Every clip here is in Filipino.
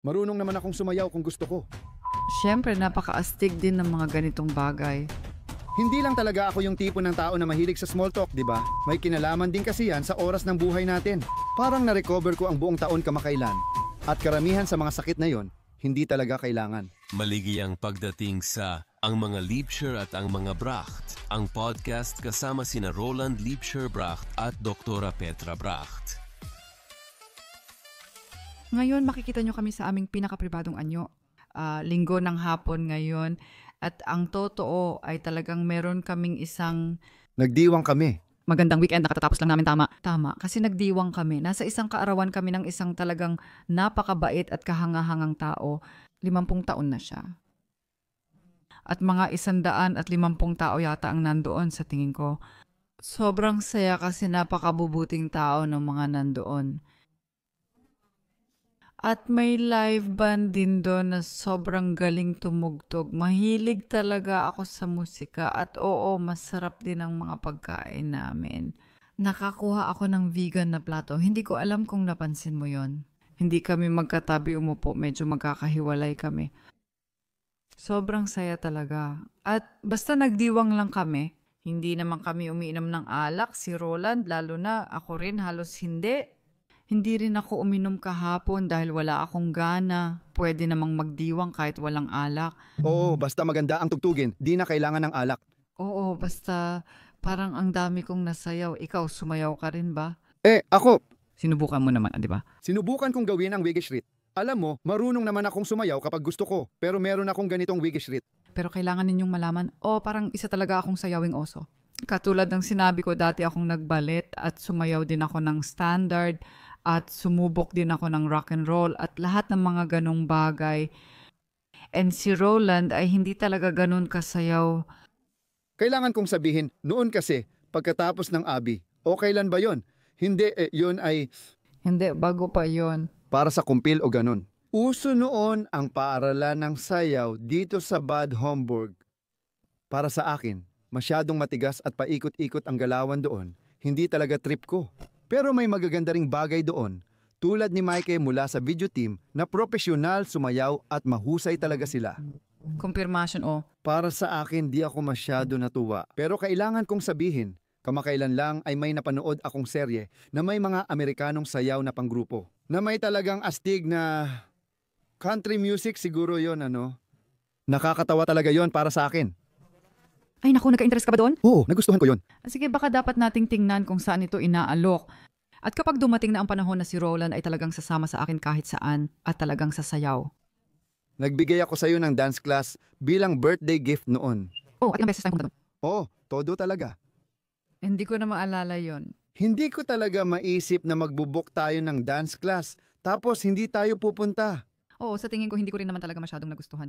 Marunong naman akong sumayaw kung gusto ko. Siyempre, napaka-astig din ng mga ganitong bagay. Hindi lang talaga ako yung tipo ng tao na mahilig sa small talk, di ba? May kinalaman din kasi yan sa oras ng buhay natin. Parang na-recover ko ang buong taon kamakailan. At karamihan sa mga sakit na yon, hindi talaga kailangan. Maligayang pagdating sa Ang Mga Liebscher at Ang Mga Bracht, ang podcast kasama sina Roland Liebscher-Bracht at Dr. Petra Bracht. Ngayon, makikita nyo kami sa aming pinaka-pribadong anyo. Linggo ng hapon ngayon. At ang totoo ay talagang meron kaming isang Nagdiwang kami. magandang weekend. Nakatatapos lang namin tama. Kasi nagdiwang kami. Nasa isang kaarawan kami ng isang talagang napakabait at kahangahangang tao. 50 taon na siya. At mga 150 tao yata ang nandoon sa tingin ko. Sobrang saya kasi napakabubuting tao ng mga nandoon. At may live band din doon na sobrang galing tumugtog. Mahilig talaga ako sa musika at oo, masarap din ang mga pagkain namin. Nakakuha ako ng vegan na plato. Hindi ko alam kung napansin mo yon. Hindi kami magkatabi umupo, medyo magkakahiwalay kami. Sobrang saya talaga. At basta nagdiwang lang kami. Hindi naman kami umiinom ng alak. Si Roland, lalo na ako rin halos hindi. Hindi rin ako uminom kahapon dahil wala akong gana. Pwede namang magdiwang kahit walang alak. Oo, basta maganda ang tugtugin, di na kailangan ng alak. Oo, basta parang ang dami kong nasayaw. Ikaw, sumayaw ka rin ba? Ako, Sinubukan mo naman, di ba? sinubukan kong gawin ang Wiggy Shrit. Alam mo, marunong naman akong sumayaw kapag gusto ko, pero meron akong ganitong Wiggy Shrit. Pero kailangan ninyong malaman, parang isa talaga akong sayawing oso. Katulad ng sinabi ko, dati akong nagbalet at sumayaw din ako ng standard at sumubok din ako ng rock and roll at lahat ng mga ganong bagay. And si Roland ay hindi talaga ganon kasayaw. Kailangan kong sabihin, noon kasi, pagkatapos ng Abi, o kailan ba yon? Hindi, yun ay Hindi, bago pa yon. para sa kumpil o ganun. Uso noon ang paaralan ng sayaw dito sa Bad Homburg. Para sa akin, masyadong matigas at paikot-ikot ang galawan doon. Hindi talaga trip ko. Pero may magaganda ring bagay doon. Tulad ni Mike mula sa video team na profesional sumayaw at mahusay talaga sila. Confirmation, Para sa akin, di ako masyado natuwa. Pero kailangan kong sabihin, kamakailan lang ay may napanood akong serye na may mga Amerikanong sayaw na panggrupo. Na may talagang astig na country music siguro yon ano. Nakakatawa talaga yon para sa akin. Ay naku, nagka-interest ka ba doon? Oo, nagustuhan ko yon. Sige, baka dapat nating tingnan kung saan ito inaalok. At kapag dumating na ang panahon na si Roland ay talagang sasama sa akin kahit saan at talagang sasayaw. Nagbigay ako sa iyo ng dance class bilang birthday gift noon. At ilang beses tayo punta doon? Todo talaga. Hindi ko na maalala yon. Hindi ko talaga maisip na magbubuk tayo ng dance class tapos hindi tayo pupunta. Sa tingin ko hindi ko rin naman talaga masyadong nagustuhan.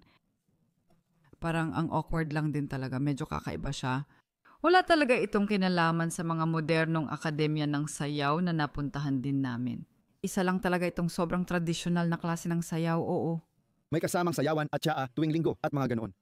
Parang ang awkward lang din talaga. Medyo kakaiba siya. Wala talaga itong kinalaman sa mga modernong akademya ng sayaw na napuntahan din namin. Isa lang talaga itong sobrang tradisyonal na klase ng sayaw, oo. May kasamang sayawan at tsaa tuwing linggo at mga ganoon.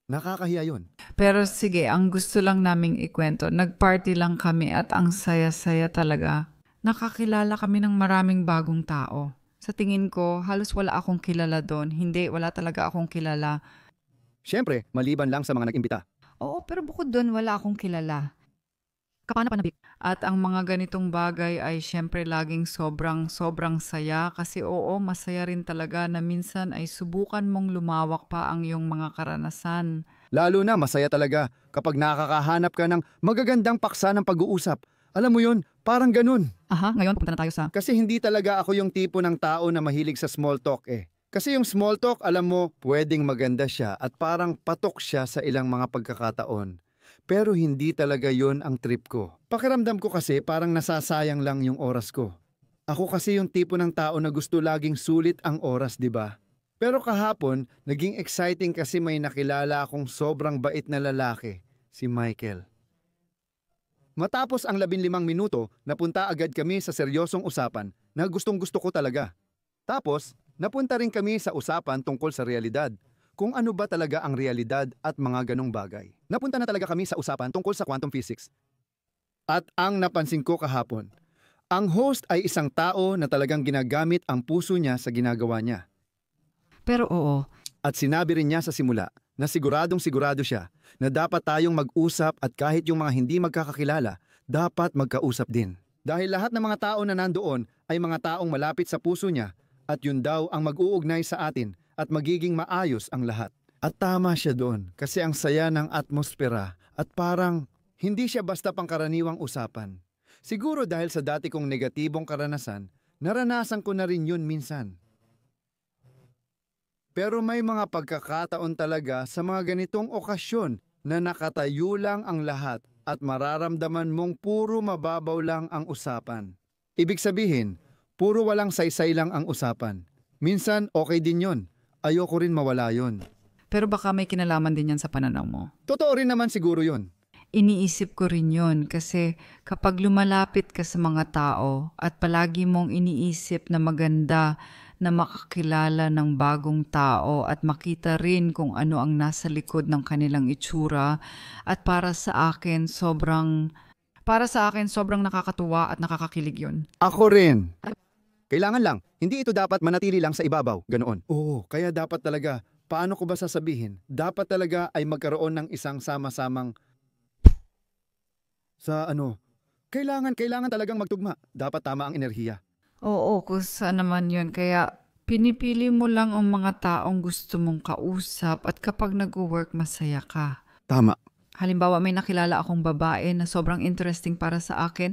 Nakakahiya yun. Pero sige, ang gusto lang naming ikwento, nagparty lang kami at ang saya-saya talaga. Nakakilala kami ng maraming bagong tao. Sa tingin ko, halos wala akong kilala doon. Hindi, wala talaga akong kilala. Siyempre, maliban lang sa mga nag-imbita. Oo, pero bukod doon, wala akong kilala. Kapana-panabik. At ang mga ganitong bagay ay syempre laging sobrang saya kasi masaya rin talaga na minsan ay subukan mong lumawak pa ang iyong mga karanasan. Lalo na masaya talaga kapag nakakahanap ka ng magagandang paksa ng pag-uusap. Alam mo yun, parang ganun. Aha, ngayon pupunta na tayo sa... Kasi hindi talaga ako yung tipo ng tao na mahilig sa small talk Kasi yung small talk, alam mo, pwedeng maganda siya at parang patok siya sa ilang mga pagkakataon. Pero hindi talaga yon ang trip ko. Pakiramdam ko kasi parang nasasayang lang yung oras ko. Ako kasi yung tipo ng tao na gusto laging sulit ang oras, di ba? Pero kahapon, naging exciting kasi may nakilala akong sobrang bait na lalaki, si Michael. Matapos ang 15 minuto, napunta agad kami sa seryosong usapan na gustong-gusto ko talaga. Tapos, napunta rin kami sa usapan tungkol sa realidad. Kung ano ba talaga ang realidad at mga ganong bagay. Napunta na talaga kami sa usapan tungkol sa quantum physics. At ang napansin ko kahapon, Ang host ay isang tao na talagang ginagamit ang puso niya sa ginagawa niya. Pero oo, At sinabi rin niya sa simula na siguradong sigurado siya na dapat tayong mag-usap at kahit yung mga hindi magkakakilala, dapat magkausap din. Dahil lahat ng mga tao na nandoon ay mga taong malapit sa puso niya at yun daw ang mag-uugnay sa atin at magiging maayos ang lahat. At tama siya doon kasi ang saya ng atmosfera at parang hindi siya basta pangkaraniwang usapan. Siguro dahil sa dati kong negatibong karanasan, naranasan ko na rin yun minsan. Pero may mga pagkakataon talaga sa mga ganitong okasyon na nakatayo lang ang lahat at mararamdaman mong puro mababaw lang ang usapan. Ibig sabihin, puro walang saysay lang ang usapan. Minsan okay din yon. Ayoko rin mawala yon. pero baka may kinalaman din yan sa pananaw mo. Totoo rin naman siguro yon. Iniisip ko rin yun kasi kapag lumalapit ka sa mga tao at palagi mong iniisip na maganda na makakilala ng bagong tao at makita rin kung ano ang nasa likod ng kanilang itsura at para sa akin sobrang nakakatuwa at nakakakilig yun. Ako rin. Kailangan lang, hindi ito dapat manatili lang sa ibabaw, ganoon. Oo, kaya dapat talaga, paano ko ba sasabihin? Dapat talaga ay magkaroon ng isang sama-samang kailangan talagang magtugma. Dapat tama ang enerhiya. Oo, kusa naman yun. Kaya pinipili mo lang ang mga taong gusto mong kausap at kapag nag-work, masaya ka. Tama. Halimbawa, may nakilala akong babae na sobrang interesting para sa akin.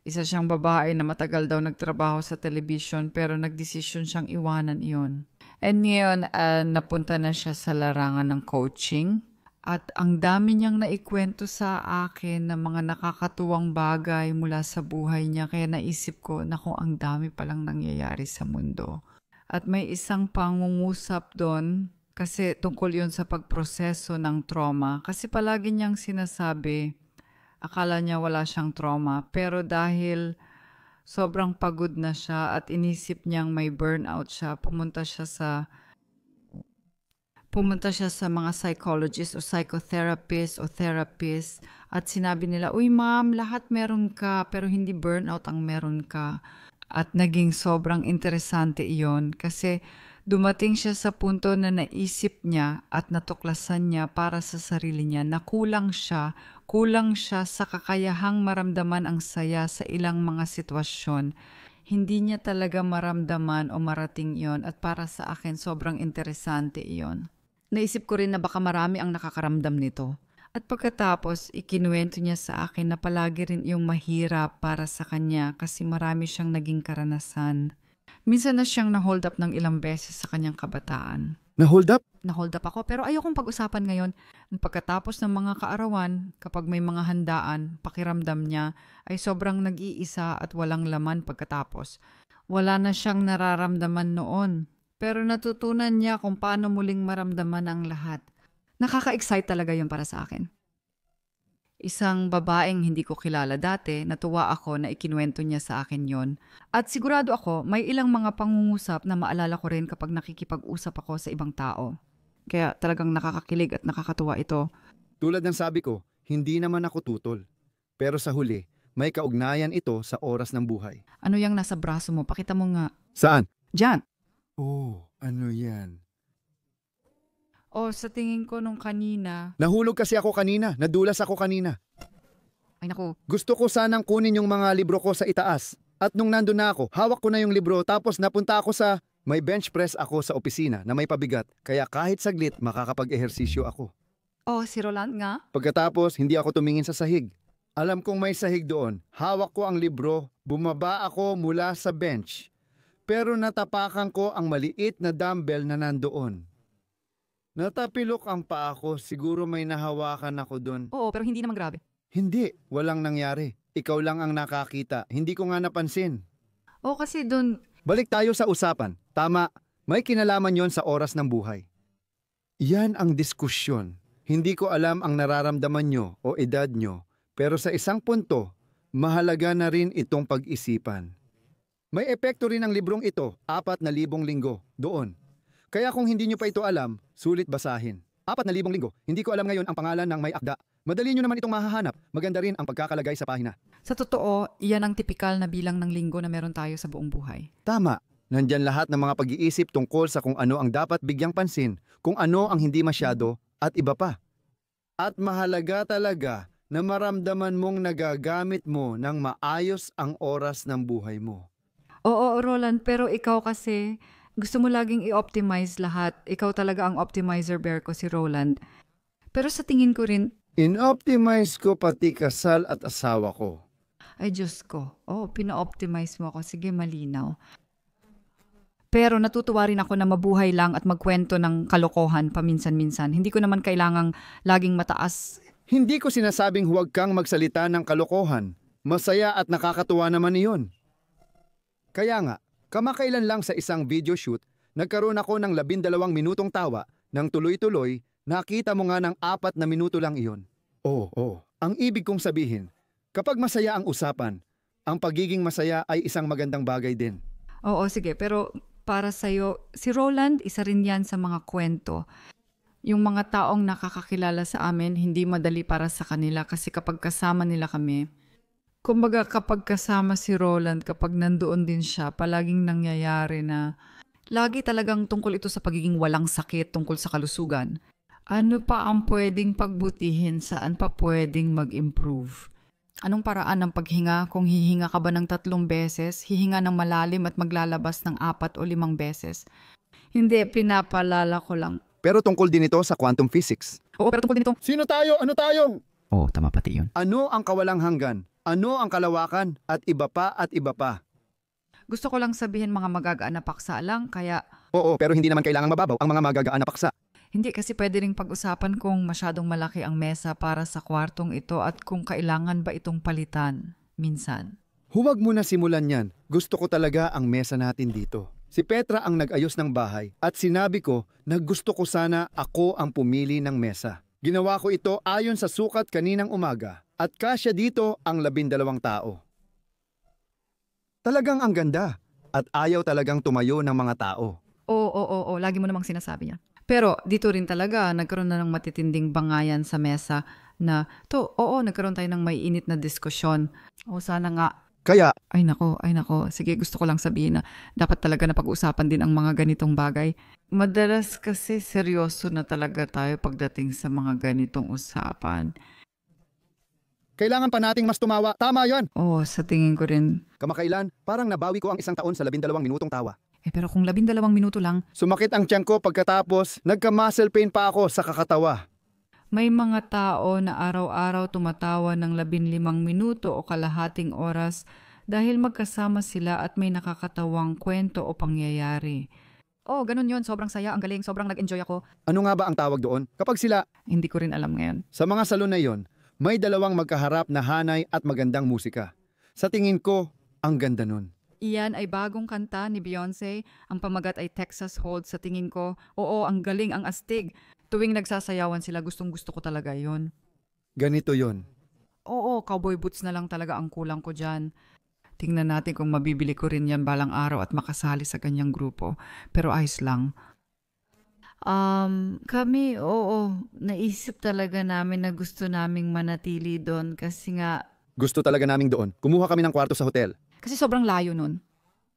Isa siyang babae na matagal daw nagtrabaho sa television pero nagdesisyon siyang iwanan iyon. And ngayon, napunta na siya sa larangan ng coaching. At ang dami niyang naikwento sa akin na mga nakakatuwang bagay mula sa buhay niya. Kaya naisip ko, naku, ang dami palang nangyayari sa mundo. At may isang pangungusap doon kasi tungkol yun sa pagproseso ng trauma. Kasi palagi niyang sinasabi, akala niya wala siyang trauma. Pero dahil sobrang pagod na siya at inisip niyang may burnout siya, pumunta siya sa mga psychologist o psychotherapist o therapist at sinabi nila, uy ma'am, lahat meron ka pero hindi burnout ang meron ka. At naging sobrang interesante iyon kasi dumating siya sa punto na naisip niya at natuklasan niya para sa sarili niya na kulang siya sa kakayahang maramdaman ang saya sa ilang mga sitwasyon. Hindi niya talaga maramdaman o marating iyon at para sa akin sobrang interesante iyon. Naisip ko rin na baka marami ang nakakaramdam nito. At pagkatapos, ikinuwento niya sa akin na palagi rin yung mahirap para sa kanya kasi marami siyang naging karanasan. Minsan na siyang na-hold up ng ilang beses sa kanyang kabataan. Na-hold up? Na-hold up ako pero ayokong pag-usapan ngayon. Pagkatapos ng mga kaarawan, kapag may mga handaan, pakiramdam niya ay sobrang nag-iisa at walang laman pagkatapos. Wala na siyang nararamdaman noon. Pero natutunan niya kung paano muling maramdaman ang lahat. Nakaka-excite talaga yun para sa akin. Isang babaeng hindi ko kilala dati, natuwa ako na ikinuwento niya sa akin yon. At sigurado ako, may ilang mga pangungusap na maalala ko rin kapag nakikipag-usap ako sa ibang tao. Kaya talagang nakakakilig at nakakatuwa ito. Tulad ng sabi ko, hindi naman ako tutol. Pero sa huli, may kaugnayan ito sa oras ng buhay. Ano yung nasa braso mo? Pakita mo nga. Saan? Diyan! Oh, ano yan? Sa tingin ko nung kanina. Nahulog kasi ako kanina. Nadulas ako kanina. Ay naku. Gusto ko sanang kunin yung mga libro ko sa itaas. At nung nandun na ako, hawak ko na yung libro tapos napunta ako sa... May bench press ako sa opisina na may pabigat. Kaya kahit saglit, makakapag-ehersisyo ako. Si Roland nga? Pagkatapos, hindi ako tumingin sa sahig. Alam kong may sahig doon. Hawak ko ang libro. Bumaba ako mula sa bench. Pero natapakan ko ang maliit na dumbbell na nandoon. Natapilok ang paa ko, siguro may nahawakan ako doon. Oo, pero hindi naman grabe. Hindi, walang nangyari. Ikaw lang ang nakakita, hindi ko nga napansin. Kasi doon... Balik tayo sa usapan. Tama, may kinalaman yon sa oras ng buhay. Yan ang diskusyon. Hindi ko alam ang nararamdaman nyo o edad nyo, pero sa isang punto, mahalaga na rin itong pag-isipan. May epekto rin ang librong ito, 4,000 linggo, doon. Kaya kung hindi nyo pa ito alam, sulit basahin. 4,000 linggo, hindi ko alam ngayon ang pangalan ng may akda. Madali nyo naman itong mahahanap. Maganda rin ang pagkakalagay sa pahina. Sa totoo, iyan ang tipikal na bilang ng linggo na meron tayo sa buong buhay. Tama. Nandyan lahat ng mga pag-iisip tungkol sa kung ano ang dapat bigyang pansin, kung ano ang hindi masyado, at iba pa. At mahalaga talaga na maramdaman mong nagagamit mo ng maayos ang oras ng buhay mo. Oo, Roland, pero ikaw kasi, gusto mo laging i-optimize lahat. Ikaw talaga ang optimizer bear ko, si Roland. Pero sa tingin ko rin, In-optimize ko pati kasal at asawa ko. ay Diyos ko, pina-optimize mo ako. Sige, malinaw. Pero natutuwa rin ako na mabuhay lang at magkwento ng kalokohan paminsan-minsan. Hindi ko naman kailangang laging mataas. Hindi ko sinasabing huwag kang magsalita ng kalokohan. Masaya at nakakatuwa naman iyon. Kaya nga, kamakailan lang sa isang video shoot, nagkaroon ako ng 12 minutong tawa ng tuloy-tuloy, nakita mo nga ng 4 na minuto lang iyon. Oo. Ang ibig kong sabihin, kapag masaya ang usapan, ang pagiging masaya ay isang magandang bagay din. Oo, sige. Pero para sa'yo, si Roland, isa rin yan sa mga kwento. Yung mga taong nakakakilala sa amin, hindi madali para sa kanila kasi kapag kasama nila kami, kumbaga kapag kasama si Roland, kapag nandoon din siya, palaging nangyayari na lagi talagang tungkol ito sa pagiging walang sakit tungkol sa kalusugan. Ano pa ang pwedeng pagbutihin? Saan pa pwedeng mag-improve? Anong paraan ng paghinga? Kung hihinga ka ba ng 3 beses, hihinga ng malalim at maglalabas ng 4 o 5 beses? Hindi, pinapalala ko lang. Pero tungkol din ito sa quantum physics. Oo, pero tungkol din ito. Sino tayo? Ano tayo? Oo, tama pati yun. Ano ang kawalang hanggan? Ano ang kalawakan? At iba pa at iba pa. Gusto ko lang sabihin mga magagaan na paksa lang, kaya Oo, pero hindi naman kailangang mababaw ang mga magagaan na paksa. hindi kasi pwede ring pag-usapan kung masyadong malaki ang mesa para sa kwartong ito at kung kailangan ba itong palitan minsan. Huwag mo na simulan yan. Gusto ko talaga ang mesa natin dito. Si Petra ang nag-ayos ng bahay at sinabi ko na gusto ko sana ako ang pumili ng mesa. Ginawa ko ito ayon sa sukat kaninang umaga at kasya dito ang 12 tao. Talagang ang ganda at ayaw talagang tumayo ng mga tao. Oo, lagi mo namang sinasabi niya. Pero dito rin talaga, nagkaroon na ng matitinding bangayan sa mesa na, nagkaroon tayo ng may init na diskusyon. Sana nga, Kaya, ay nako, sige gusto ko lang sabihin na dapat talaga na pag-usapan din ang mga ganitong bagay. Madalas kasi seryoso na talaga tayo pagdating sa mga ganitong usapan. kailangan pa nating mas tumawa. Tama yan. Oo, sa tingin ko rin. Kamakailan, parang nabawi ko ang 1 taon sa 12 minutong tawa. Pero kung 12 minuto lang, Sumakit ang tiyan ko pagkatapos, nagka-muscle pain pa ako sa kakatawa. May mga tao na araw-araw tumatawa ng 15 minuto o kalahating oras dahil magkasama sila at may nakakatawang kwento o pangyayari. ganun yun, sobrang saya, ang galing, sobrang nag-enjoy ako. Ano nga ba ang tawag doon? Kapag sila, Hindi ko rin alam ngayon. sa mga salon na yon, may 2 magkaharap na hanay at magandang musika. Sa tingin ko, ang ganda nun. Iyan ay bagong kanta ni Beyonce. Ang pamagat ay Texas Hold sa tingin ko. Oo, ang galing, ang astig. Tuwing nagsasayawan sila, gustong-gusto ko talaga yon. Ganito yon. Oo, cowboy boots na lang talaga ang kulang ko dyan. Tingnan natin kung mabibili ko rin yan balang araw at makasali sa ganyang grupo. Pero ayos lang. Kami, naisip talaga namin na gusto naming manatili doon kasi nga, Gusto talaga naming doon. Kumuha kami ng kwarto sa hotel. Kasi sobrang layo nun.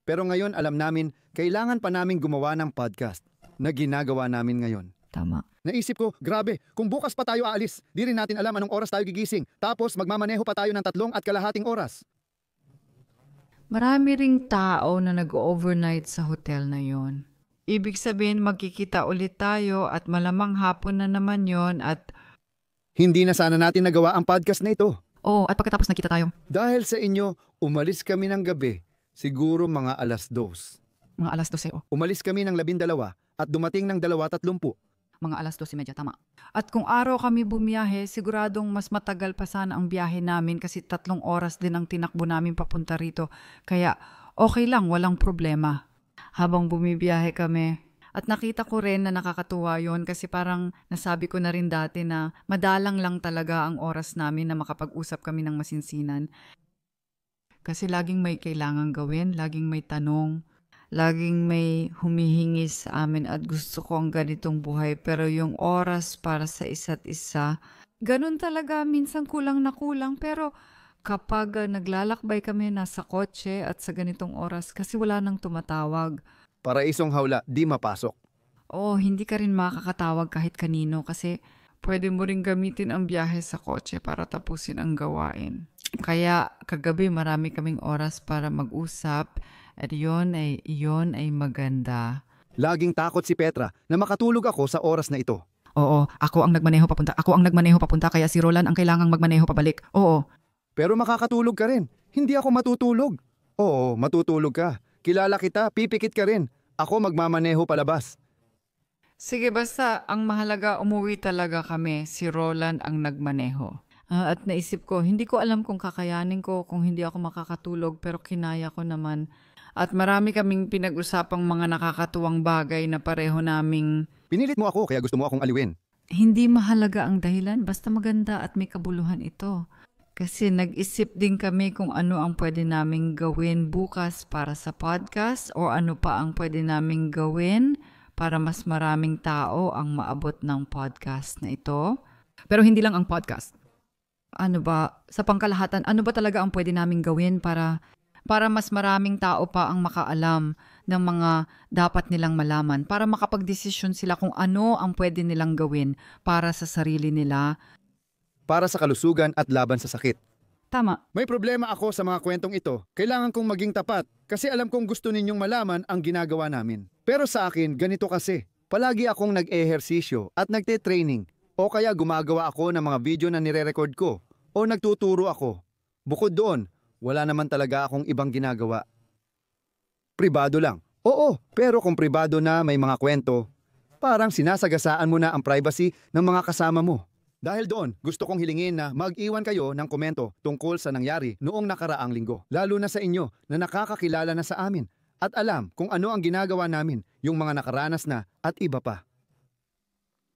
Pero ngayon alam namin, kailangan pa naming gumawa ng podcast na ginagawa namin ngayon. tama. Naisip ko, grabe, kung bukas pa tayo aalis, di rin natin alam anong oras tayo gigising. Tapos magmamaneho pa tayo ng 3.5 oras. Marami ring tao na nag-overnight sa hotel na yon. Ibig sabihin magkikita ulit tayo at malamang hapon na naman yon at Hindi na sana natin nagawa ang podcast na ito. Oo, at pagkatapos nakita tayo. Dahil sa inyo, umalis kami ng gabi, siguro mga 2:00. Mga alas 12, Umalis kami ng 12 at dumating ng 2:30. mga alas 12:30, tama. At kung araw kami bumiyahe, siguradong mas matagal pa sana ang biyahe namin kasi 3 oras din ang tinakbo namin papunta rito. Kaya okay lang, walang problema. Habang bumibiyahe kami. At nakita ko rin na nakakatuwa yon kasi parang nasabi ko na rin dati na madalang lang talaga ang oras namin na makapag-usap kami ng masinsinan. Kasi laging may kailangan gawin, laging may tanong, laging may humihingi sa amin at gusto ko ang ganitong buhay. Pero yung oras para sa isa't isa, Ganun talaga, minsan kulang na kulang. Pero kapag naglalakbay kami nasa kotse at sa ganitong oras, kasi wala nang tumatawag. Paraisong hawla, di mapasok. Oo, hindi ka rin makakatawag kahit kanino kasi pwede mo rin gamitin ang biyahe sa kotse para tapusin ang gawain. Kaya kagabi marami kaming oras para mag-usap at iyon ay maganda. Laging takot si Petra na makatulog ako sa oras na ito. Oo, ako ang nagmaneho papunta kaya si Roland ang kailangang magmaneho pabalik. Oo, Pero makakatulog ka rin. Hindi ako matutulog. Oo, matutulog ka. Kilala kita, pipikit ka rin. Ako magmamaneho palabas. Sige, basta ang mahalaga umuwi talaga kami. Si Roland ang nagmaneho. At naisip ko, hindi ko alam kung kakayanin ko kung hindi ako makakatulog pero kinaya ko naman. At marami kaming pinag-usapang mga nakakatuwang bagay na pareho naming Pinilit mo ako kaya gusto mo akong aliwin. hindi mahalaga ang dahilan, basta maganda at may kabuluhan ito. Kasi nag-isip din kami kung ano ang pwede naming gawin bukas para sa podcast o ano pa ang pwede naming gawin para mas maraming tao ang maabot ng podcast na ito. pero hindi lang ang podcast. Ano ba, sa pangkalahatan, ano ba talaga ang pwede naming gawin para mas maraming tao pa ang makaalam ng mga dapat nilang malaman, para makapagdesisyon sila kung ano ang pwede nilang gawin para sa sarili nila. Para sa kalusugan at laban sa sakit. Tama. May problema ako sa mga kwentong ito. Kailangan kong maging tapat kasi alam kong gusto ninyong malaman ang ginagawa namin. Pero sa akin, ganito kasi. Palagi akong nag-ehersisyo at nagte-training o kaya gumagawa ako ng mga video na nire-record ko o nagtuturo ako. Bukod doon, wala naman talaga akong ibang ginagawa. Pribado lang. Oo, pero kung pribado na may mga kwento, parang sinasagasaan mo na ang privacy ng mga kasama mo. Dahil doon, gusto kong hilingin na mag-iwan kayo ng komento tungkol sa nangyari noong nakaraang linggo. Lalo na sa inyo na nakakakilala na sa amin at alam kung ano ang ginagawa namin, yung mga nakaranas na at iba pa.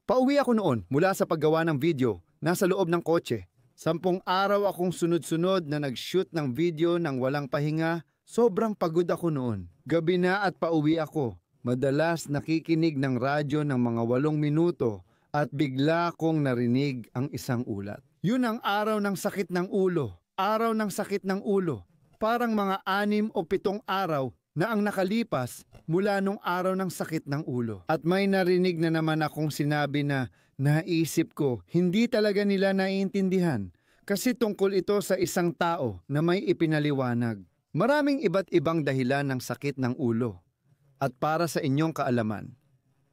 Pauwi ako noon mula sa paggawa ng video, nasa loob ng kotse. 10 araw akong sunod-sunod na nag-shoot ng video ng walang pahinga. Sobrang pagod ako noon. Gabi na at pauwi ako. Madalas nakikinig ng radyo ng mga 8 minuto. At bigla kong narinig ang isang ulat. Yun ang araw ng sakit ng ulo. Araw ng sakit ng ulo. Parang mga 6 o 7 araw na ang nakalipas mula nung araw ng sakit ng ulo. At may narinig na naman akong sinabi na naisip ko, hindi talaga nila naiintindihan. Kasi tungkol ito sa isang tao na may ipinaliwanag. Maraming iba't ibang dahilan ng sakit ng ulo. At para sa inyong kaalaman,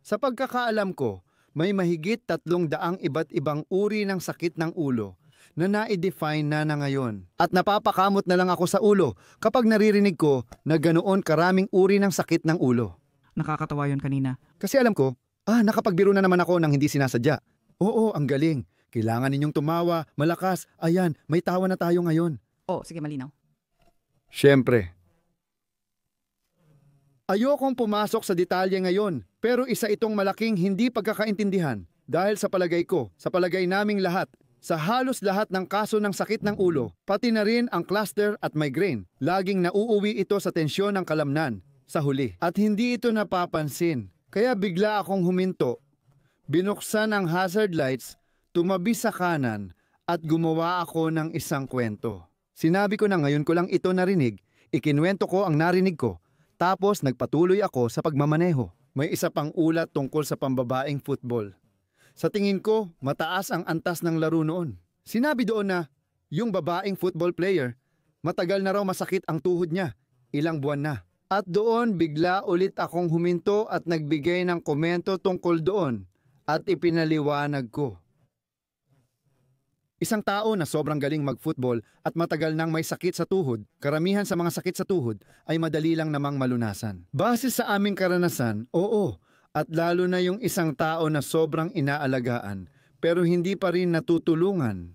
sa pagkakaalam ko, may mahigit 300 iba't ibang uri ng sakit ng ulo na na-define na ngayon. At napapakamot na lang ako sa ulo kapag naririnig ko na ganoon karaming uri ng sakit ng ulo. Nakakatawa yun kanina. Kasi alam ko, nakapagbiro na naman ako nang hindi sinasadya. Oo, ang galing. Kailangan ninyong tumawa, malakas. Ayan, may tawa na tayo ngayon. Oh, sige, malinaw. Siyempre. Ayokong pumasok sa detalye ngayon, pero isa itong malaking hindi pagkakaintindihan dahil sa palagay ko, sa palagay naming lahat, sa halos lahat ng kaso ng sakit ng ulo, pati na rin ang cluster at migraine, laging nauuwi ito sa tensyon ng kalamnan sa huli. At hindi ito napapansin, kaya bigla akong huminto. Binuksan ang hazard lights, tumabi sa kanan at gumawa ako ng isang kwento. Sinabi ko na ngayon ko lang ito narinig, ikinwento ko ang narinig ko. Tapos nagpatuloy ako sa pagmamaneho. May isa pang ulat tungkol sa pambabaeng football. Sa tingin ko, mataas ang antas ng laro noon. Sinabi doon na, yung babaeng football player, matagal na raw masakit ang tuhod niya. Ilang buwan na. At doon bigla ulit akong huminto at nagbigay ng komento tungkol doon. At ipinaliwanag ko. Isang tao na sobrang galing mag-football at matagal nang may sakit sa tuhod, karamihan sa mga sakit sa tuhod ay madali lang namang malunasan. Base sa aming karanasan, oo, at lalo na yung isang tao na sobrang inaalagaan pero hindi pa rin natutulungan.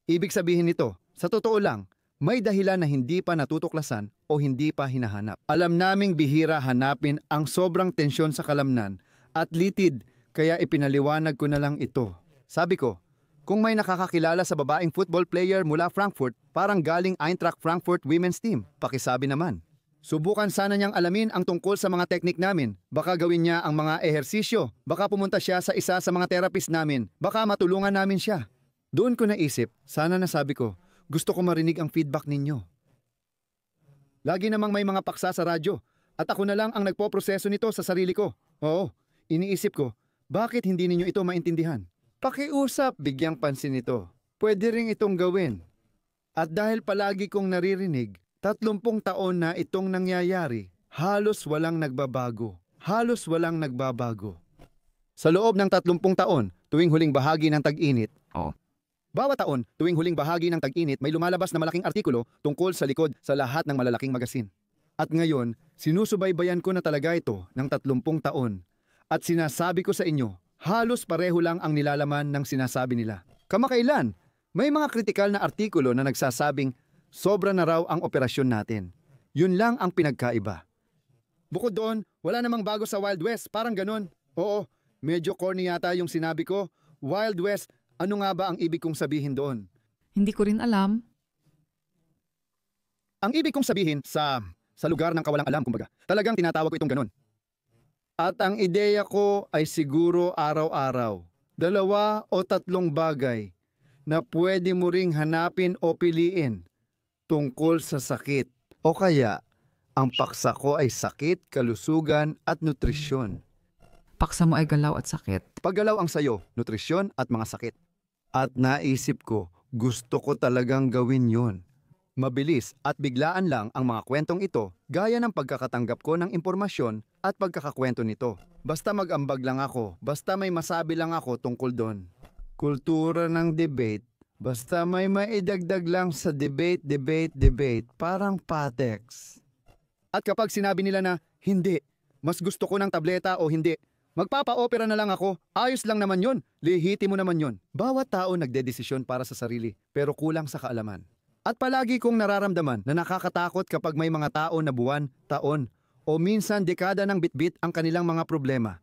Ibig sabihin nito, sa totoo lang, may dahilan na hindi pa natutuklasan o hindi pa hinahanap. Alam naming bihira hanapin ang sobrang tensyon sa kalamnan at litid kaya ipinaliwanag ko na lang ito. Sabi ko, kung may nakakakilala sa babaeng football player mula Frankfurt, parang galing Eintracht Frankfurt Women's Team, pakisabi naman. Subukan sana niyang alamin ang tungkol sa mga teknik namin. Baka gawin niya ang mga ehersisyo. Baka pumunta siya sa isa sa mga therapist namin. Baka matulungan namin siya. Doon ko naisip, sana nasabi ko, gusto ko marinig ang feedback ninyo. Lagi namang may mga paksa sa radyo at ako na lang ang nagpoproseso nito sa sarili ko. Oo, iniisip ko, bakit hindi ninyo ito maintindihan? Pakiusap, bigyang pansin ito. Pwede ring itong gawin. At dahil palagi kong naririnig, 30 taon na itong nangyayari, halos walang nagbabago. Halos walang nagbabago. Sa loob ng 30 taon, tuwing huling bahagi ng tag-init, bawat taon, tuwing huling bahagi ng tag-init, may lumalabas na malaking artikulo tungkol sa likod sa lahat ng malalaking magasin. At ngayon, sinusubaybayan ko na talaga ito ng 30 taon. At sinasabi ko sa inyo, halos pareho lang ang nilalaman ng sinasabi nila. Kamakailan, may mga kritikal na artikulo na nagsasabing sobra na raw ang operasyon natin. Yun lang ang pinagkaiba. Bukod doon, wala namang bago sa Wild West, parang ganun. Oo, medyo corny yata yung sinabi ko. Wild West, ano nga ba ang ibig kong sabihin doon? Hindi ko rin alam. Ang ibig kong sabihin sa lugar ng kawalang alam, kumbaga. Talagang tinatawag ko itong ganun. At ang ideya ko ay siguro araw-araw. 2 o 3 bagay na pwede mo ring hanapin o piliin tungkol sa sakit. O kaya, ang paksa ko ay sakit, kalusugan at nutrisyon. Paksa mo ay galaw at sakit. Paggalaw ang sayo, nutrisyon at mga sakit. At naisip ko, gusto ko talagang gawin yon. Mabilis at biglaan lang ang mga kwentong ito, gaya ng pagkakatanggap ko ng impormasyon at pagkakakwento nito. Basta mag-ambag lang ako, basta may masabi lang ako tungkol doon. Kultura ng debate. Basta may maidagdag lang sa debate, parang patex. At kapag sinabi nila na, hindi, mas gusto ko ng tableta o hindi, magpapa-opera na lang ako, ayos lang naman yon, lihitimo naman yon. Bawat tao nagdedesisyon para sa sarili, pero kulang sa kaalaman. At palagi kong nararamdaman na nakakatakot kapag may mga tao na buwan, taon, o minsan dekada ng bitbit ang kanilang mga problema,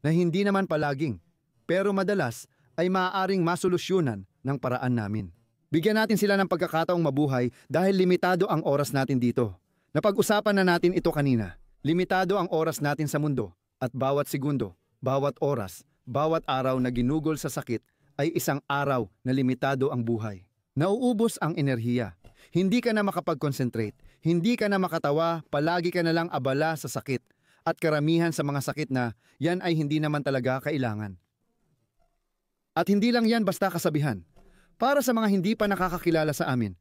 na hindi naman palaging, pero madalas ay maaaring masolusyunan ng paraan namin. Bigyan natin sila ng pagkakataong mabuhay dahil limitado ang oras natin dito. Napag-usapan na natin ito kanina. Limitado ang oras natin sa mundo at bawat segundo, bawat oras, bawat araw na ginugol sa sakit ay isang araw na limitado ang buhay. Nauubos ang enerhiya. Hindi ka na makapag-concentrate. Hindi ka na makatawa, palagi ka na lang abala sa sakit. At karamihan sa mga sakit na yan ay hindi naman talaga kailangan. At hindi lang yan basta kasabihan. Para sa mga hindi pa nakakakilala sa amin,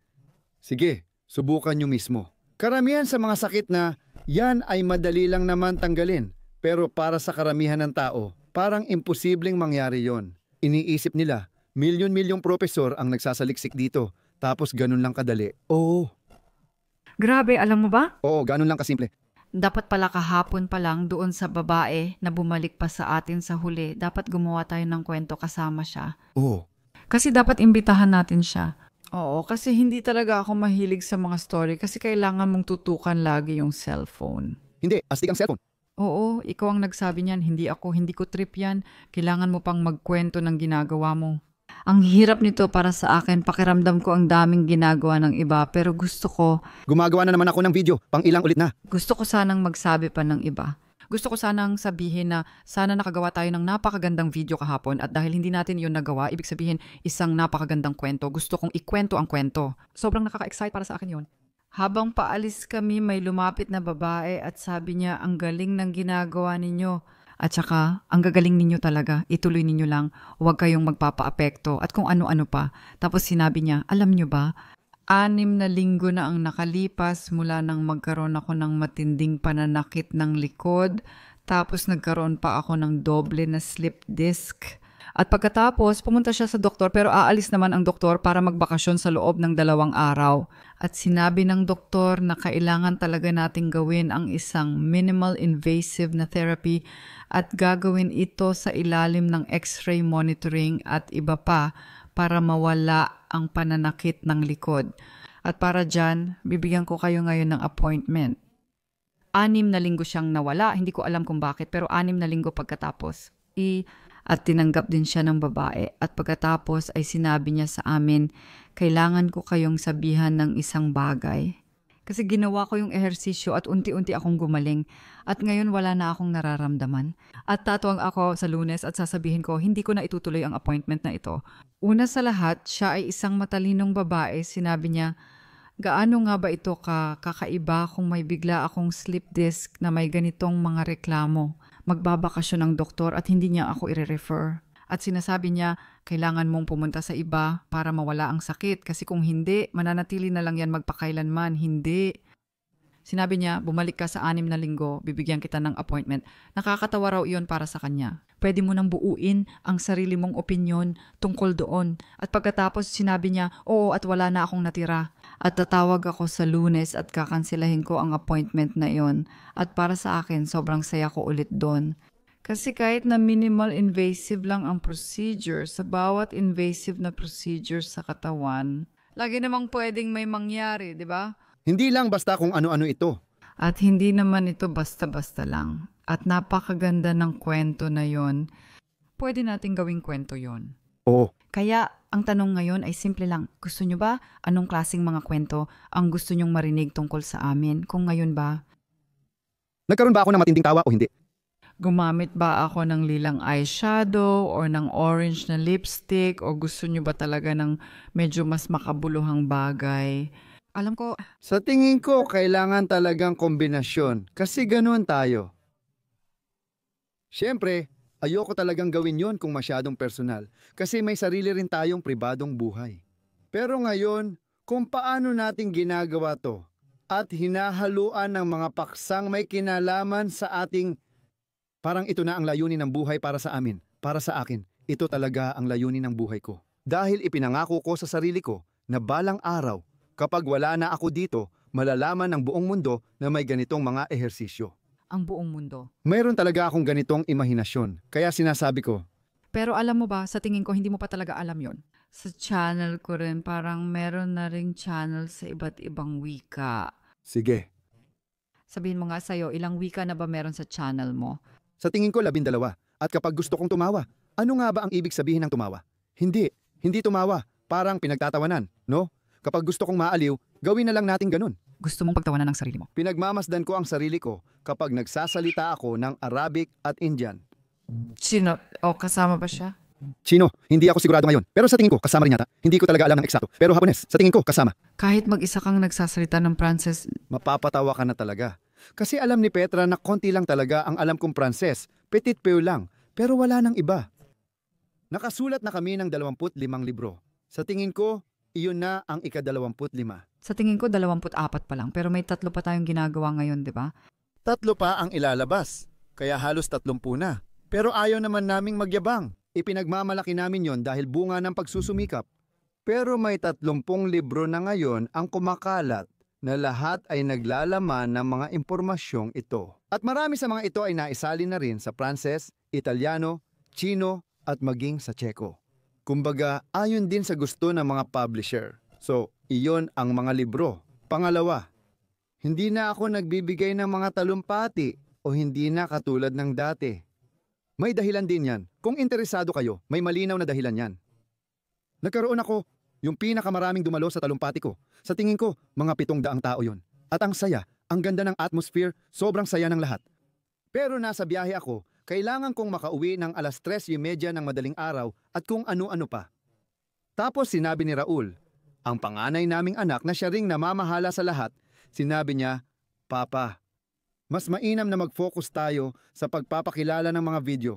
sige, subukan nyo mismo. Karamihan sa mga sakit na yan ay madali lang naman tanggalin. Pero para sa karamihan ng tao, parang imposibleng mangyari yon. Iniisip nila, milyon-milyong propesor ang nagsasaliksik dito. Tapos ganun lang kadali. Oo. Grabe, alam mo ba? Oo, ganun lang kasimple. Dapat pala kahapon pa lang doon sa babae na bumalik pa sa atin sa huli, dapat gumawa tayo ng kwento kasama siya. Oo. Kasi dapat imbitahan natin siya. Oo, kasi hindi talaga ako mahilig sa mga story kasi kailangan mong tutukan lagi yung cellphone. Hindi, astig ang cellphone. Oo, ikaw ang nagsabi niyan, hindi ako, hindi ko trip yan. Kailangan mo pang magkwento ng ginagawa mo. Ang hirap nito para sa akin, pakiramdam ko ang daming ginagawa ng iba pero gusto ko Gumagawa na naman ako ng video, pang ilang ulit na. Gusto ko sanang magsabi pa ng iba. Gusto ko sanang sabihin na sana nakagawa tayo ng napakagandang video kahapon at dahil hindi natin yun nagawa, ibig sabihin isang napakagandang kwento. Gusto kong ikwento ang kwento. Sobrang nakaka-excite para sa akin yun. Habang paalis kami, may lumapit na babae at sabi niya, ang galing ng ginagawa ninyo. At saka, ang gagaling ninyo talaga, ituloy ninyo lang, huwag kayong magpapaapekto at kung ano-ano pa. Tapos sinabi niya, alam nyo ba, 6 na linggo na ang nakalipas mula nang magkaroon ako ng matinding pananakit ng likod. Tapos nagkaroon pa ako ng doble na slip disc. At pagkatapos, pumunta siya sa doktor pero aalis naman ang doktor para magbakasyon sa loob ng 2 araw. At sinabi ng doktor na kailangan talaga nating gawin ang isang minimal invasive na therapy at gagawin ito sa ilalim ng x-ray monitoring at iba pa para mawala ang pananakit ng likod. At para dyan, bibigyan ko kayo ngayon ng appointment. 6 na linggo siyang nawala, hindi ko alam kung bakit pero 6 na linggo pagkatapos. At tinanggap din siya ng babae at pagkatapos ay sinabi niya sa amin, kailangan ko kayong sabihan ng isang bagay. Kasi ginawa ko yung ehersisyo at unti-unti akong gumaling. At ngayon wala na akong nararamdaman. At tatuwang ako sa Lunes at sasabihin ko, hindi ko na itutuloy ang appointment na ito. Una sa lahat, siya ay isang matalinong babae. Sinabi niya, gaano nga ba ito kakaiba kung may bigla akong slip disc na may ganitong mga reklamo? Magbabakasyon ng doktor at hindi niya ako i-refer. At sinasabi niya, kailangan mong pumunta sa iba para mawala ang sakit. Kasi kung hindi, mananatili na lang yan magpakailanman. Hindi. Sinabi niya, bumalik ka sa 6 na linggo, bibigyan kita ng appointment. Nakakatawa raw iyon para sa kanya. Pwede mo nang buuin ang sarili mong opinyon tungkol doon. At pagkatapos sinabi niya, oo at wala na akong natira. At tatawag ako sa Lunes at kakansilahin ko ang appointment na iyon. At para sa akin, sobrang saya ko ulit doon. Kasi kahit na minimal invasive lang ang procedure, sa bawat invasive na procedure sa katawan, lagi namang pwedeng may mangyari, di ba? Hindi lang basta kung ano-ano ito. At hindi naman ito basta-basta lang. At napakaganda ng kwento na yon. Pwede nating gawing kwento yon. Oo. Kaya ang tanong ngayon ay simple lang. Gusto nyo ba anong klaseng mga kwento ang gusto nyong marinig tungkol sa amin? Kung ngayon ba? Nagkaroon ba ako ng matinding tawa o hindi? Gumamit ba ako ng lilang eyeshadow or ng orange na lipstick o gusto nyo ba talaga ng medyo mas makabuluhang bagay? Alam ko, Sa tingin ko, kailangan talagang kombinasyon. Kasi ganun tayo. Siyempre, ayoko talagang gawin yon kung masyadong personal. Kasi may sarili rin tayong pribadong buhay. Pero ngayon, kung paano natin ginagawa to at hinahaluan ng mga paksang may kinalaman sa ating parang ito na ang layunin ng buhay para sa amin, para sa akin. Ito talaga ang layunin ng buhay ko. Dahil ipinangako ko sa sarili ko na balang araw, kapag wala na ako dito, malalaman ng buong mundo na may ganitong mga ehersisyo. ang buong mundo. Mayroon talaga akong ganitong imahinasyon. Kaya sinasabi ko, Pero alam mo ba, sa tingin ko hindi mo pa talaga alam yon. Sa channel ko rin, parang meron na ring channel sa iba't ibang wika. sige. Sabihin mo nga sa'yo, ilang wika na ba meron sa channel mo? Sa tingin ko 12. At kapag gusto kong tumawa, ano nga ba ang ibig sabihin ng tumawa? Hindi tumawa. Parang pinagtatawanan, no? Kapag gusto kong maaliw, gawin na lang natin ganun. Gusto mong pagtawanan ng sarili mo. Pinagmamasdan ko ang sarili ko kapag nagsasalita ako ng Arabic at Indian. Sino? O, kasama ba siya? Chino, hindi ako sigurado ngayon. Pero sa tingin ko, kasama rin yata. Hindi ko talaga alam ng eksakto. Pero Hapones, sa tingin ko, kasama. Kahit mag-isa kang nagsasalita ng Pranses, Mapapatawa ka na talaga. Kasi alam ni Petra na konti lang talaga ang alam kong Pranses. Petit peu lang. Pero wala nang iba. Nakasulat na kami ng 25 libro. Sa tingin ko, iyon na ang ika-25. Sa tingin ko, 24 pa lang. Pero may 3 pa tayong ginagawa ngayon, di ba? 3 pa ang ilalabas. Kaya halos 30 na. Pero ayaw naman naming magyabang. Ipinagmamalaki namin yon dahil bunga ng pagsusumikap. Pero may 30 libro na ngayon ang kumakalat na lahat ay naglalaman ng mga impormasyong ito. At marami sa mga ito ay naisali na rin sa Pranses, Italiano, Chino at maging sa Tseko. Kumbaga, ayon din sa gusto ng mga publisher. So, iyon ang mga libro. Pangalawa, hindi na ako nagbibigay ng mga talumpati o hindi na katulad ng dati. May dahilan din yan. Kung interesado kayo, may malinaw na dahilan yan. Nagkaroon ako yung pinakamaraming dumalo sa talumpati ko. Sa tingin ko, mga 700 tao yon. At ang saya, ang ganda ng atmosphere, sobrang saya ng lahat. Pero nasa biyahe ako, kailangan kong makauwi ng 3:30 ng madaling araw at kung ano-ano pa. Tapos sinabi ni Raul, ang panganay naming anak na siya ring namamahala sa lahat, sinabi niya, Papa, mas mainam na mag-focus tayo sa pagpapakilala ng mga video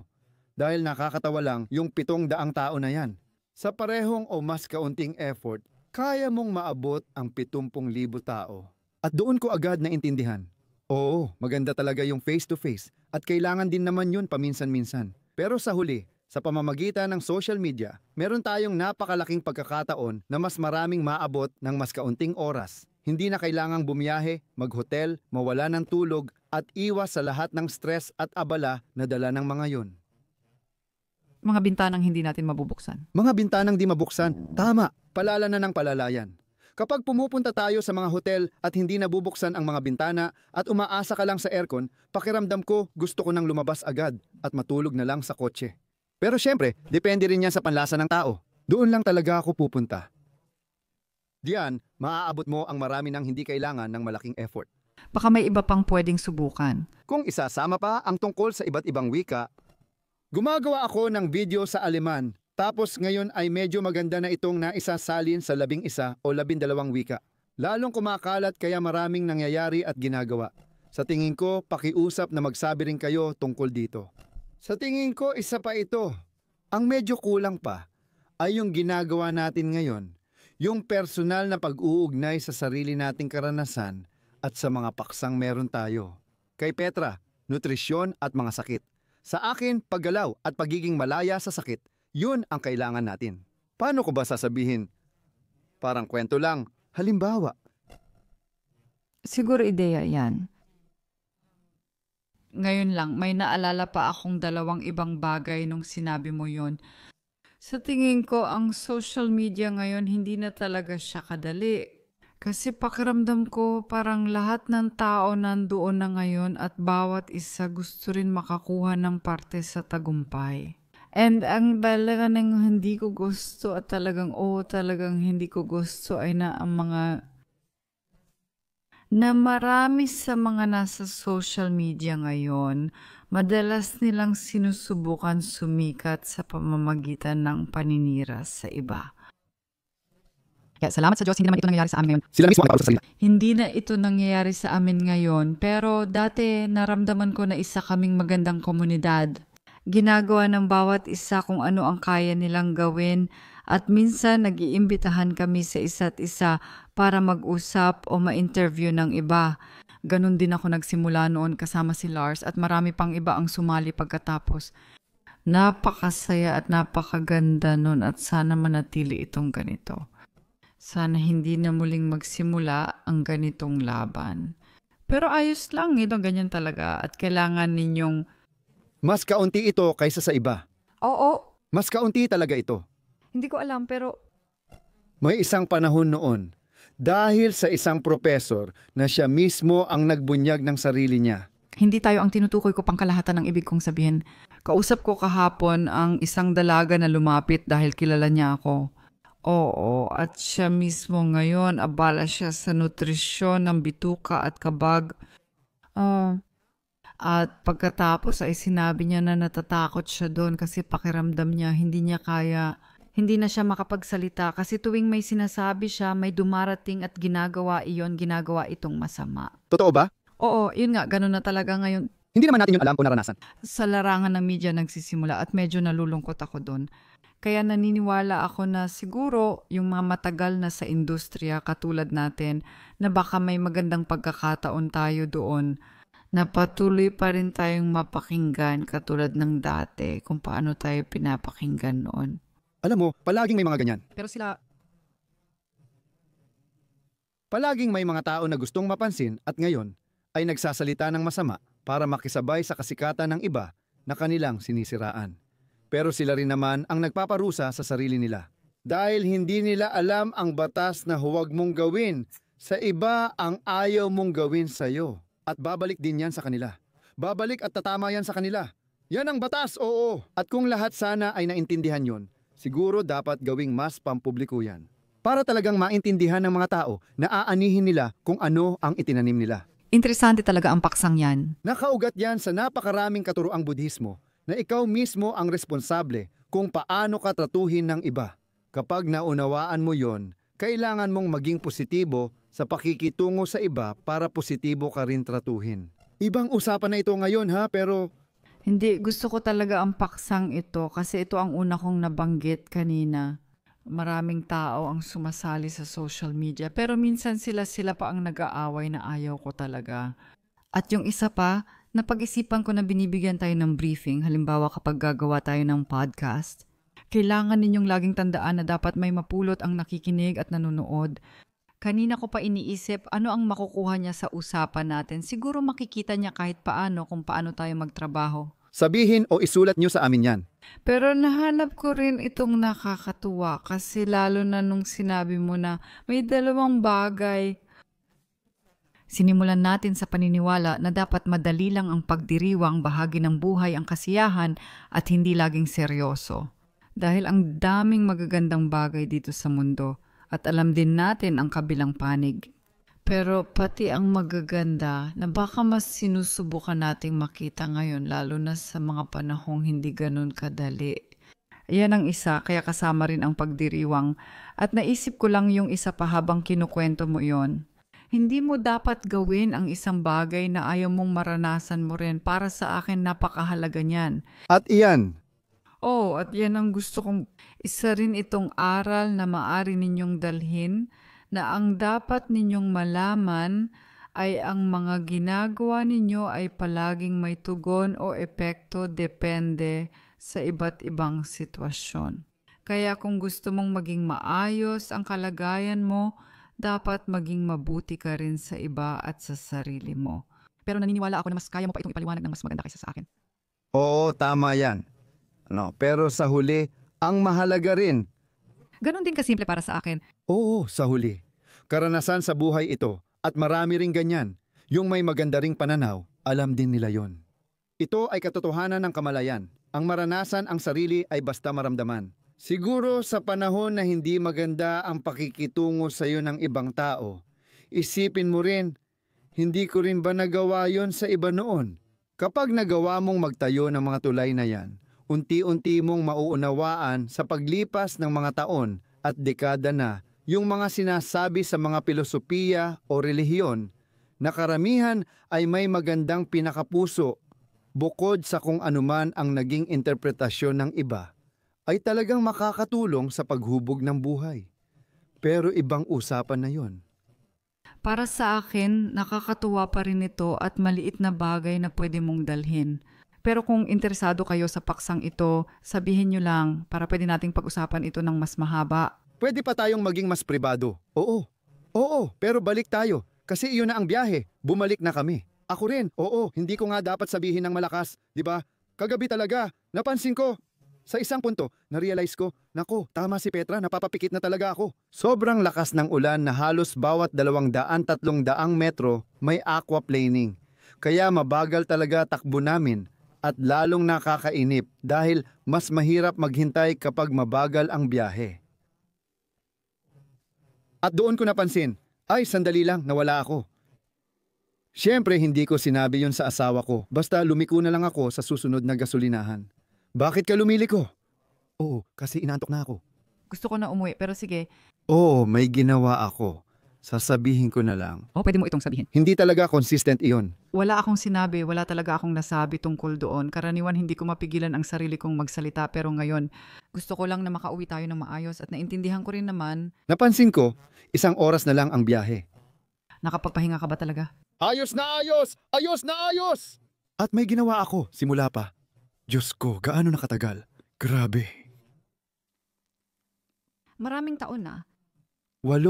dahil nakakatawa lang yung 700 tao na yan. Sa parehong o mas kaunting effort, kaya mong maabot ang 70,000 tao. At doon ko agad naintindihan. Oo, maganda talaga yung face-to-face at kailangan din naman yun paminsan-minsan. Pero sa huli, sa pamamagitan ng social media, meron tayong napakalaking pagkakataon na mas maraming maabot ng mas kaunting oras. Hindi na kailangang bumiyahe, maghotel, mawala ng tulog at iwas sa lahat ng stress at abala na dala ng mga yon. Mga bintanang hindi natin mabubuksan. Mga bintanang di mabuksan, tama, palala na ng palalayan. Kapag pumupunta tayo sa mga hotel at hindi nabubuksan ang mga bintana at umaasa ka lang sa aircon, pakiramdam ko gusto ko nang lumabas agad at matulog na lang sa kotse. Pero syempre, depende rin yan sa panlasa ng tao. Doon lang talaga ako pupunta. Diyan, maaabot mo ang marami ng hindi kailangan ng malaking effort. Baka may iba pang pwedeng subukan. Kung isasama pa ang tungkol sa iba't ibang wika, gumagawa ako ng video sa Aleman, tapos ngayon ay medyo maganda na itong naisasalin sa 11 o 12 wika. Lalong kumakalat kaya maraming nangyayari at ginagawa. Sa tingin ko, pakiusap na magsabi rin kayo tungkol dito. Sa tingin ko, isa pa ito. Ang medyo kulang pa ay yung ginagawa natin ngayon, yung personal na pag-uugnay sa sarili nating karanasan at sa mga paksang meron tayo. Kay Petra, nutrisyon at mga sakit. Sa akin, paggalaw at pagiging malaya sa sakit, yun ang kailangan natin. Paano ko ba sasabihin? Parang kwento lang. Halimbawa, Siguro ideya yan. Ngayon lang, may naalala pa akong 2 ibang bagay nung sinabi mo yon. Sa tingin ko, ang social media ngayon hindi na talaga siya kadali. Kasi pakiramdam ko parang lahat ng tao nandoon na ngayon at bawat isa gusto rin makakuha ng parte sa tagumpay. And ang talaga ng hindi ko gusto at talagang talagang hindi ko gusto ay na ang na marami sa mga nasa social media ngayon, madalas nilang sinusubukan sumikat sa pamamagitan ng paninira sa iba. Kaya salamat sa Diyos, hindi naman ito nangyayari sa amin ngayon. sila mismo ang nakausap sa sarili. Hindi na ito nangyayari sa amin ngayon, pero dati naramdaman ko na isa kaming magandang komunidad. Ginagawa ng bawat isa kung ano ang kaya nilang gawin at minsan nag-iimbitahan kami sa isa't isa para mag-usap o ma-interview ng iba. Ganon din ako nagsimula noon kasama si Lars at marami pang iba ang sumali pagkatapos. Napakasaya at napakaganda noon at sana manatili itong ganito. Sana hindi na muling magsimula ang ganitong laban. Pero ayos lang, ito ganyan talaga at kailangan ninyong Mas kaunti ito kaysa sa iba. Oo, Mas kaunti talaga ito. hindi ko alam pero May isang panahon noon, dahil sa isang propesor na siya mismo ang nagbunyag ng sarili niya. hindi tayo ang tinutukoy ko pangkalahatan ng ibig kong sabihin. kausap ko kahapon ang isang dalaga na lumapit dahil kilala niya ako. Oo, at siya mismo ngayon, abala siya sa nutrisyon ng bituka at kabag. At pagkatapos ay sinabi niya na natatakot siya doon kasi pakiramdam niya hindi na siya makapagsalita kasi tuwing may sinasabi siya, may dumarating at ginagawa itong masama. Totoo ba? Oo, yun nga, ganun na talaga ngayon. Hindi naman natin yung alam o naranasan. Sa larangan ng media nagsisimula at medyo nalulungkot ako doon. Kaya naniniwala ako na siguro yung mga matagal na sa industriya katulad natin na baka may magandang pagkakataon tayo doon na patuloy pa rin tayong mapakinggan katulad ng dati kung paano tayo pinapakinggan noon. Alam mo, palaging may mga ganyan. pero sila Palaging may mga tao na gustong mapansin at ngayon ay nagsasalita ng masama para makisabay sa kasikatan ng iba na kanilang sinisiraan. Pero sila rin naman ang nagpaparusa sa sarili nila. Dahil hindi nila alam ang batas na huwag mong gawin, sa iba ang ayaw mong gawin sa'yo. At babalik din yan sa kanila. Babalik at tatama yan sa kanila. Yan ang batas, oo. At kung lahat sana ay naintindihan yon, siguro dapat gawing mas pampubliko yan. Para talagang maintindihan ng mga tao na aanihin nila kung ano ang itinanim nila. interesante talaga ang paksang yan. Nakaugat yan sa napakaraming katuroang Budhismo na ikaw mismo ang responsable kung paano ka tratuhin ng iba. Kapag naunawaan mo yon, kailangan mong maging positibo sa pakikitungo sa iba para positibo ka rin tratuhin. Ibang usapan na ito ngayon pero Hindi, gusto ko talaga ang paksang ito kasi ito ang una kong nabanggit kanina. Maraming tao ang sumasali sa social media pero minsan sila pa ang nag-aaway na ayaw ko talaga. At yung isa pa, napag-isipan ko na binibigyan tayo ng briefing, halimbawa kapag gagawa tayo ng podcast. Kailangan ninyong laging tandaan na dapat may mapulot ang nakikinig at nanonood. Kanina ko pa iniisip ano ang makukuha niya sa usapan natin. Siguro makikita niya kahit paano kung paano tayo magtrabaho. sabihin o isulat nyo sa amin yan. Pero nahanap ko rin itong nakakatuwa kasi lalo na nung sinabi mo na may 2 bagay. Sinimulan natin sa paniniwala na dapat madali lang ang pagdiriwang bahagi ng buhay ang kasiyahan at hindi laging seryoso. Dahil ang daming magagandang bagay dito sa mundo at alam din natin ang kabilang panig. Pero pati ang magaganda na baka mas sinusubukan nating makita ngayon lalo na sa mga panahong hindi ganun kadali. Yan ang isa, kaya kasama rin ang pagdiriwang. At naisip ko lang yung isa pa habang kinukwento mo yon. Hindi mo dapat gawin ang isang bagay na ayaw mong maranasan mo rin. Para sa akin, napakahalaga niyan. At iyan, At yan ang gusto kong isa rin itong aral na maari ninyong dalhin na ang dapat ninyong malaman ay ang mga ginagawa ninyo ay palaging may tugon o epekto depende sa iba't ibang sitwasyon. Kaya kung gusto mong maging maayos ang kalagayan mo, dapat maging mabuti ka rin sa iba at sa sarili mo. Pero naniniwala ako na mas kaya mo pa itong ipaliwanag ng mas maganda kaysa sa akin. oo, tama yan. Pero sa huli, ang mahalaga rin. Ganon din kasimple para sa akin. Oo, sa huli. Karanasan sa buhay ito at marami ring ganyan. Yung may maganda ring pananaw, alam din nila yon. Ito ay katotohanan ng kamalayan. Ang maranasan ang sarili ay basta maramdaman. Siguro sa panahon na hindi maganda ang pakikitungo sa iyo ng ibang tao, isipin mo rin, hindi ko rin ba nagawa yon sa iba noon? Kapag nagawa mong magtayo ng mga tulay na yan, unti-unti mong mauunawaan sa paglipas ng mga taon at dekada na yung mga sinasabi sa mga filosofiya o relihiyon na karamihan ay may magandang pinakapuso bukod sa kung anuman ang naging interpretasyon ng iba ay talagang makakatulong sa paghubog ng buhay. Pero ibang usapan na yon. Para sa akin, nakakatuwa pa rin ito at maliit na bagay na pwede mong dalhin. Pero kung interesado kayo sa paksang ito, sabihin nyo lang para pwede nating pag-usapan ito ng mas mahaba. Pwede pa tayong maging mas pribado. Oo, pero balik tayo. Kasi iyon na ang biyahe. Bumalik na kami. Ako rin, hindi ko nga dapat sabihin ng malakas. Di ba? Kagabi talaga, napansin ko. Sa isang punto, na-realize ko, naku, tama si Petra, napapapikit na talaga ako. Sobrang lakas ng ulan na halos bawat 200-300 metro may aquaplaning. Kaya mabagal talaga takbo namin at lalong nakakainip dahil mas mahirap maghintay kapag mabagal ang biyahe. At doon ko napansin, ay sandali lang, nawala ako. Siyempre hindi ko sinabi yon sa asawa ko, basta lumiko na lang ako sa susunod na gasolinahan. Bakit ka lumiliko? Oo, kasi inantok na ako. Gusto ko na umuwi, pero sige. Oo, may ginawa ako. Sasabihin ko na lang. Pwede mo itong sabihin. Hindi talaga consistent iyon. Wala akong sinabi, wala talaga akong nasabi tungkol doon. Karaniwan hindi ko mapigilan ang sarili kong magsalita, pero ngayon, gusto ko lang na makauwi tayo ng maayos at naintindihan ko rin naman. Napansin ko, 1 oras na lang ang biyahe. Nakapagpahinga ka ba talaga? Ayos na ayos! Ayos na ayos! At may ginawa ako, simula pa. Diyos ko, gaano nakatagal? Grabe. Maraming taon na. 8,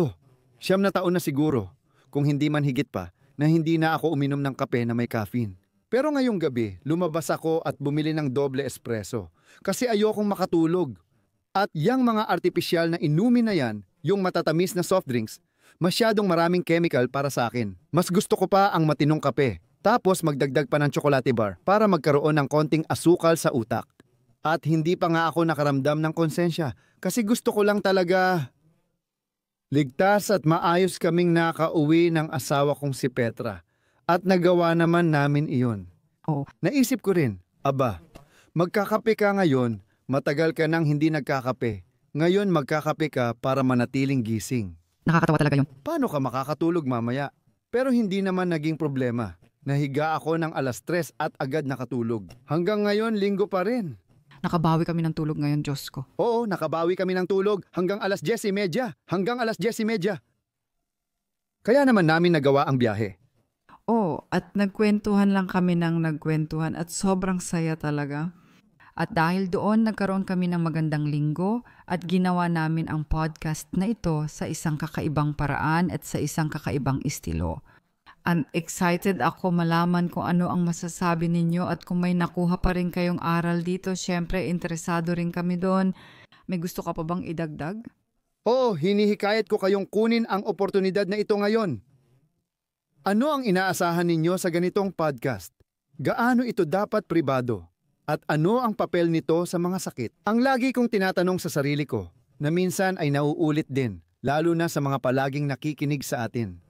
9 na taon na siguro, kung hindi man higit pa, na hindi na ako uminom ng kape na may caffeine. Pero ngayong gabi, lumabas ako at bumili ng doble espresso kasi ayokong makatulog. At yang mga artipisyal na inumin na yan, yung matatamis na soft drinks, masyadong maraming chemical para sa akin. Mas gusto ko pa ang matinong kape, tapos magdagdag pa ng chocolate bar para magkaroon ng konting asukal sa utak. At hindi pa nga ako nakaramdam ng konsensya kasi gusto ko lang talaga ligtas at maayos kaming nakauwi ng asawa kong si Petra. At nagawa naman namin iyon. Naisip ko rin, magkakape ka ngayon, matagal ka nang hindi nagkakape. Ngayon magkakape ka para manatiling gising. Nakakatawa talaga yun. Paano ka makakatulog mamaya? Pero hindi naman naging problema. Nahiga ako ng 3:00 at agad nakatulog. Hanggang ngayon, linggo pa rin. Nakabawi kami ng tulog ngayon, Diyos ko. Oo, nakabawi kami ng tulog hanggang 10:30. Hanggang 10:30. Kaya naman namin nagawa ang biyahe. At nagkwentuhan lang kami ng nagkwentuhan at sobrang saya talaga. At dahil doon, nagkaroon kami ng magandang linggo at ginawa namin ang podcast na ito sa isang kakaibang paraan at sa isang kakaibang estilo. And excited ako malaman kung ano ang masasabi ninyo at kung may nakuha pa rin kayong aral dito. Siyempre, interesado rin kami doon. May gusto ka pa bang idagdag? Oo, hinihikayat ko kayong kunin ang oportunidad na ito ngayon. Ano ang inaasahan ninyo sa ganitong podcast? Gaano ito dapat pribado? At ano ang papel nito sa mga sakit? Ang lagi kong tinatanong sa sarili ko, na minsan ay nauulit din, lalo na sa mga palaging nakikinig sa atin.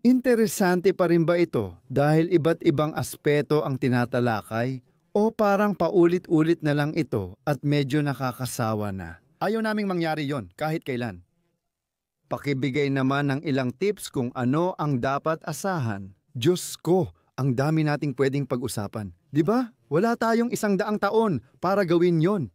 Interesante pa rin ba ito dahil iba't ibang aspeto ang tinatalakay o parang paulit-ulit na lang ito at medyo nakakasawa na? Ayaw naming mangyari yon kahit kailan. Pakibigay naman ng ilang tips kung ano ang dapat asahan. Diyos ko, ang dami nating pwedeng pag-usapan. Di ba? Wala tayong 100 taon para gawin yon.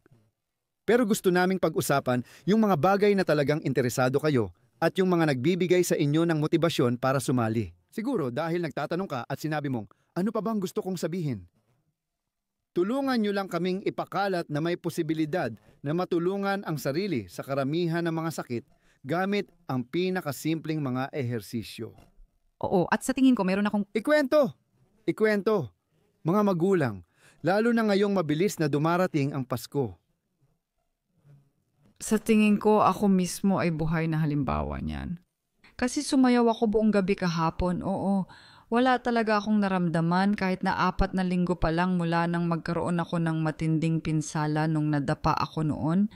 Pero gusto naming pag-usapan yung mga bagay na talagang interesado kayo at yung mga nagbibigay sa inyo ng motibasyon para sumali. Siguro dahil nagtatanong ka at sinabi mong, ano pa bang gusto kong sabihin? Tulungan nyo lang kaming ipakalat na may posibilidad na matulungan ang sarili sa karamihan ng mga sakit gamit ang pinakasimpleng mga ehersisyo. Oo, at sa tingin ko meron akong... Ikwento, mga magulang, lalo na ngayong mabilis na dumarating ang Pasko. Sa tingin ko, ako mismo ay buhay na halimbawa niyan. Kasi sumayaw ako buong gabi kahapon, oo. Wala talaga akong naramdaman kahit na 4 na linggo pa lang mula nang magkaroon ako ng matinding pinsala nung nadapa ako noon.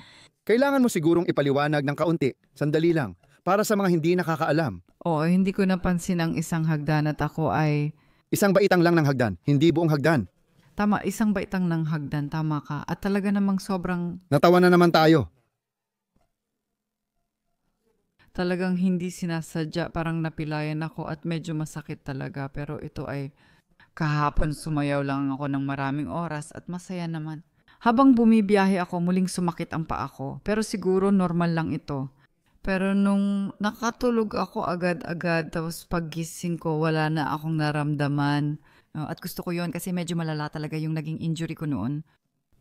Kailangan mo sigurong ipaliwanag ng kaunti, sandali lang, para sa mga hindi nakakaalam. Oo, hindi ko napansin ang isang hagdan at ako ay... Isang baitang lang ng hagdan, hindi buong hagdan. Tama, isang baitang ng hagdan, tama ka. At talaga namang sobrang... Natawa na naman tayo. Talagang hindi sinasadya, parang napilayan ako at medyo masakit talaga. Pero ito ay kahapon sumayaw lang ako ng maraming oras at masaya naman. Habang bumibiyahe ako, muling sumakit ang paa ko. Pero siguro normal lang ito. Pero nung nakatulog ako agad-agad, tapos paggising ko, wala na akong naramdaman. At gusto ko yon kasi medyo malala talaga yung naging injury ko noon.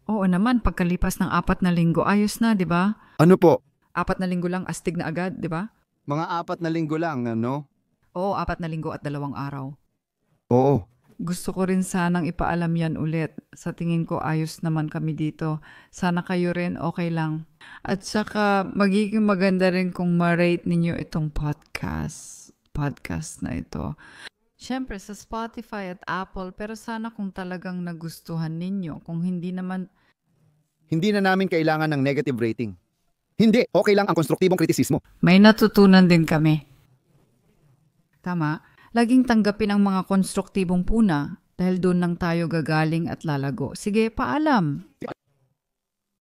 Oo naman, pagkalipas ng 4 na linggo, ayos na, di ba? Ano po? 4 na linggo lang, astig na agad, di ba? Mga 4 na linggo lang, ano? Oo, 4 na linggo at 2 araw. Oo. Gusto ko rin sanang ipaalam yan ulit. Sa tingin ko, ayos naman kami dito. Sana kayo rin, okay lang. At saka, magiging maganda rin kung ma-rate ninyo itong podcast na ito. Siyempre, sa Spotify at Apple, pero sana kung talagang nagustuhan ninyo. Kung hindi naman... Hindi na namin kailangan ng negative rating. Hindi, okay lang ang konstruktibong kritisismo. May natutunan din kami. Tama. Laging tanggapin ang mga konstruktibong puna dahil doon lang tayo gagaling at lalago. Sige, paalam.